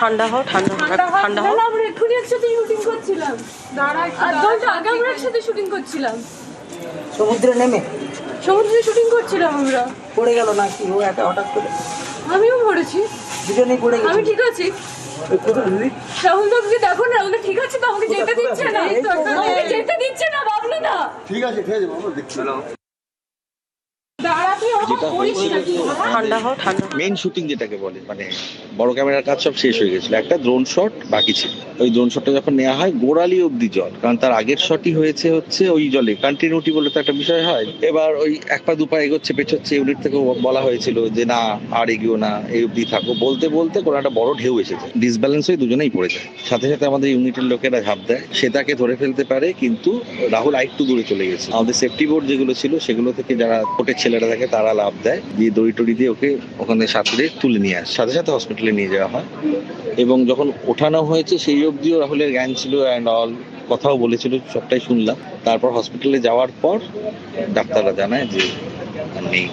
ঠান্ডা হও ঠান্ডা হও। আমরা এক্ষুনি একসাথে শুটিং করছিলাম, আধ ঘন্টা আগে আমরা একসাথে শুটিং করছিলাম, সমুদ্রে শুটিং করছিলাম আমরা। পড়ে গেল নাকি ও একটা হঠাৎ করে? আমিও পড়েছি, দুজনেই পড়ে গেছে। আমি ঠিক আছি। রাহুল দাকে দেখো না, রাহুল ঠিক আছে তো? আমাকে যেতে দিচ্ছে না, আমাকে যেতে দিচ্ছে না বাবলু দা। ঠিক আছে বাবা, দেখছি। ঠান্ডা হও মেইন শুটিং যেটাকে বলে, মানে বড় ক্যামেরার কাজ সব শেষ হয়ে গেছিল, একটা ড্রোন শট বাকি ছিল। ওই ড্রোন শটটা যখন নেওয়া হয় গোড়ালি অব্দি জল, কারণ তার আগের শটই হচ্ছে ওই জলে কন্টিনিউটি বলে তো একটা বিষয় হয়। এবার ওই এক পা দুপা এগোচ্ছে পেছোচ্ছে, ইউনিট থেকে বলা হয়েছিল যে না আর এগিয়েও না, এই অব্দি থাকো। বলতে বলতে কোনো একটা বড় ঢেউ এসেছে, ডিসব্যালেন্স হয়ে দুজনেই পড়ে যায়। সাথে সাথে আমাদের ইউনিটের লোকেরা ঝাঁপ দেয়, সে তাকে ধরে ফেলতে পারে, কিন্তু রাহুল আরেকটু দূরে চলে গেছে। আমাদের সেফটি বোর্ড যেগুলো ছিল সেগুলো থেকে যারা কোটের ছেলেরা থাকে তারা লাভ দেয়, দিয়ে দড়ি টড়ি দিয়ে ওকে ওখানে সাঁতরে তুলে নিয়ে আসে, সাথে সাথে হসপিটালে নিয়ে যাওয়া হয়। এবং যখন ওঠানো হয়েছে সেই অবধিও রাহুলের জ্ঞান ছিল অ্যান্ড অল, কথাও বলেছিল, সবটাই শুনলাম। তারপর হসপিটালে যাওয়ার পর ডাক্তাররা জানায় যে নেই।